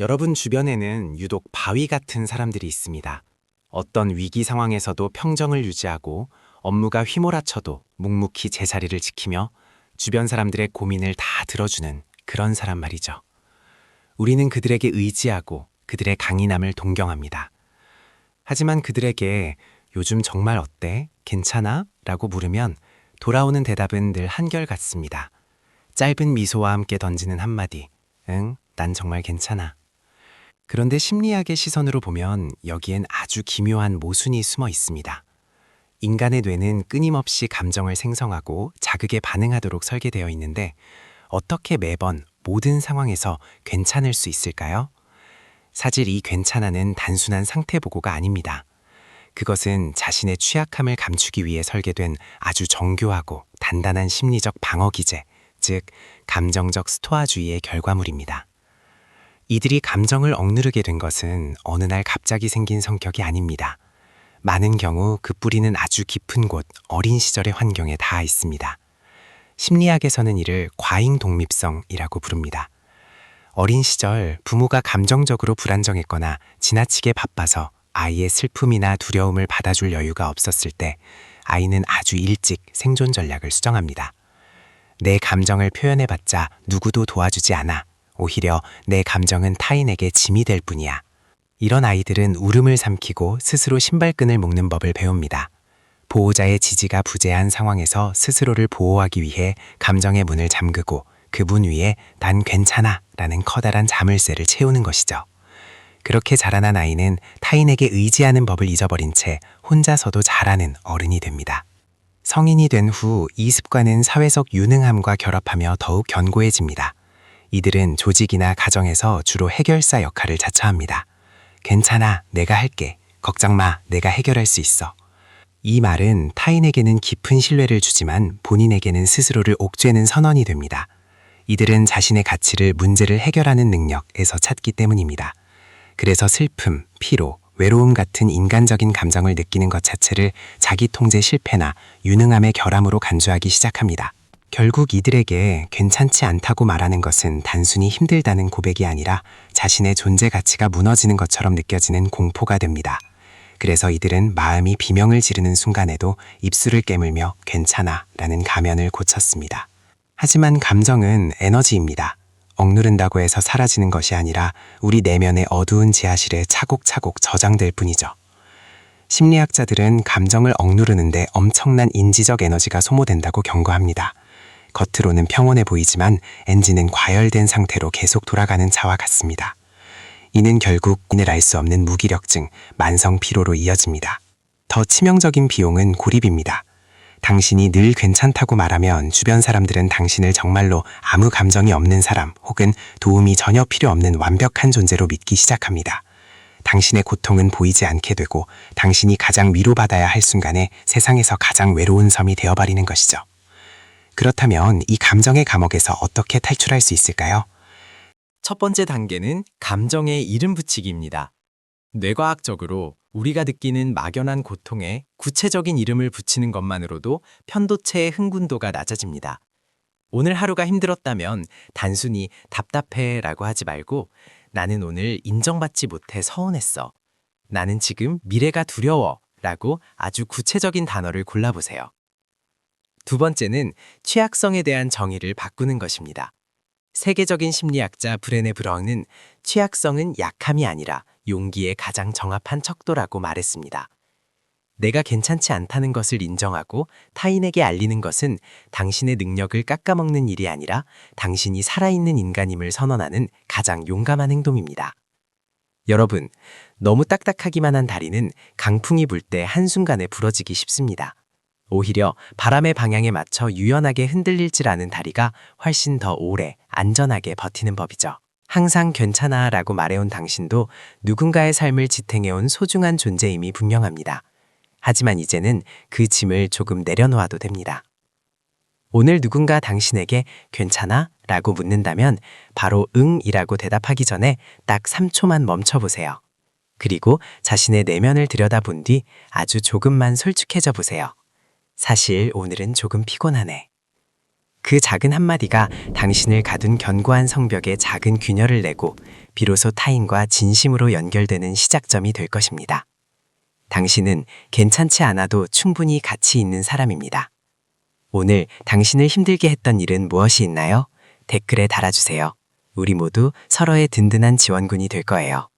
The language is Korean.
여러분 주변에는 유독 바위 같은 사람들이 있습니다. 어떤 위기 상황에서도 평정을 유지하고 업무가 휘몰아쳐도 묵묵히 제자리를 지키며 주변 사람들의 고민을 다 들어주는 그런 사람 말이죠. 우리는 그들에게 의지하고 그들의 강인함을 동경합니다. 하지만 그들에게 요즘 정말 어때? 괜찮아? 라고 물으면 돌아오는 대답은 늘 한결같습니다. 짧은 미소와 함께 던지는 한마디. 응, 난 정말 괜찮아. 그런데 심리학의 시선으로 보면 여기엔 아주 기묘한 모순이 숨어 있습니다. 인간의 뇌는 끊임없이 감정을 생성하고 자극에 반응하도록 설계되어 있는데 어떻게 매번 모든 상황에서 괜찮을 수 있을까요? 사실 이 괜찮아는 단순한 상태 보고가 아닙니다. 그것은 자신의 취약함을 감추기 위해 설계된 아주 정교하고 단단한 심리적 방어 기제, 즉 감정적 스토아주의의 결과물입니다. 이들이 감정을 억누르게 된 것은 어느 날 갑자기 생긴 성격이 아닙니다. 많은 경우 그 뿌리는 아주 깊은 곳, 어린 시절의 환경에 닿아 있습니다. 심리학에서는 이를 과잉 독립성이라고 부릅니다. 어린 시절 부모가 감정적으로 불안정했거나 지나치게 바빠서 아이의 슬픔이나 두려움을 받아줄 여유가 없었을 때 아이는 아주 일찍 생존 전략을 수정합니다. 내 감정을 표현해봤자 누구도 도와주지 않아. 오히려 내 감정은 타인에게 짐이 될 뿐이야. 이런 아이들은 울음을 삼키고 스스로 신발끈을 묶는 법을 배웁니다. 보호자의 지지가 부재한 상황에서 스스로를 보호하기 위해 감정의 문을 잠그고 그 문 위에 난 괜찮아 라는 커다란 자물쇠를 채우는 것이죠. 그렇게 자라난 아이는 타인에게 의지하는 법을 잊어버린 채 혼자서도 잘하는 어른이 됩니다. 성인이 된 후 이 습관은 사회적 유능함과 결합하며 더욱 견고해집니다. 이들은 조직이나 가정에서 주로 해결사 역할을 자처합니다. 괜찮아, 내가 할게. 걱정 마, 내가 해결할 수 있어. 이 말은 타인에게는 깊은 신뢰를 주지만 본인에게는 스스로를 옥죄는 선언이 됩니다. 이들은 자신의 가치를 문제를 해결하는 능력에서 찾기 때문입니다. 그래서 슬픔, 피로, 외로움 같은 인간적인 감정을 느끼는 것 자체를 자기 통제 실패나 유능함의 결함으로 간주하기 시작합니다. 결국 이들에게 괜찮지 않다고 말하는 것은 단순히 힘들다는 고백이 아니라 자신의 존재 가치가 무너지는 것처럼 느껴지는 공포가 됩니다. 그래서 이들은 마음이 비명을 지르는 순간에도 입술을 깨물며 괜찮아 라는 가면을 고쳤습니다. 하지만 감정은 에너지입니다. 억누른다고 해서 사라지는 것이 아니라 우리 내면의 어두운 지하실에 차곡차곡 저장될 뿐이죠. 심리학자들은 감정을 억누르는데 엄청난 인지적 에너지가 소모된다고 경고합니다. 겉으로는 평온해 보이지만 엔진은 과열된 상태로 계속 돌아가는 차와 같습니다. 이는 결국 인을 알 수 없는 무기력증, 만성 피로로 이어집니다. 더 치명적인 비용은 고립입니다. 당신이 늘 괜찮다고 말하면 주변 사람들은 당신을 정말로 아무 감정이 없는 사람 혹은 도움이 전혀 필요 없는 완벽한 존재로 믿기 시작합니다. 당신의 고통은 보이지 않게 되고 당신이 가장 위로받아야 할 순간에 세상에서 가장 외로운 섬이 되어버리는 것이죠. 그렇다면 이 감정의 감옥에서 어떻게 탈출할 수 있을까요? 첫 번째 단계는 감정에 이름 붙이기입니다. 뇌과학적으로 우리가 느끼는 막연한 고통에 구체적인 이름을 붙이는 것만으로도 편도체의 흥분도가 낮아집니다. 오늘 하루가 힘들었다면 단순히 답답해 라고 하지 말고 나는 오늘 인정받지 못해 서운했어. 나는 지금 미래가 두려워 라고 아주 구체적인 단어를 골라보세요. 두 번째는 취약성에 대한 정의를 바꾸는 것입니다. 세계적인 심리학자 브레네 브라운은 취약성은 약함이 아니라 용기의 가장 정합한 척도라고 말했습니다. 내가 괜찮지 않다는 것을 인정하고 타인에게 알리는 것은 당신의 능력을 깎아먹는 일이 아니라 당신이 살아있는 인간임을 선언하는 가장 용감한 행동입니다. 여러분, 너무 딱딱하기만 한 다리는 강풍이 불 때 한순간에 부러지기 쉽습니다. 오히려 바람의 방향에 맞춰 유연하게 흔들릴줄 아는 다리가 훨씬 더 오래 안전하게 버티는 법이죠. 항상 괜찮아 라고 말해온 당신도 누군가의 삶을 지탱해온 소중한 존재임이 분명합니다. 하지만 이제는 그 짐을 조금 내려놓아도 됩니다. 오늘 누군가 당신에게 괜찮아? 라고 묻는다면 바로 응이라고 대답하기 전에 딱 3초만 멈춰보세요. 그리고 자신의 내면을 들여다본 뒤 아주 조금만 솔직해져 보세요. 사실 오늘은 조금 피곤하네. 그 작은 한마디가 당신을 가둔 견고한 성벽에 작은 균열을 내고 비로소 타인과 진심으로 연결되는 시작점이 될 것입니다. 당신은 괜찮지 않아도 충분히 가치 있는 사람입니다. 오늘 당신을 힘들게 했던 일은 무엇이 있나요? 댓글에 달아주세요. 우리 모두 서로의 든든한 지원군이 될 거예요.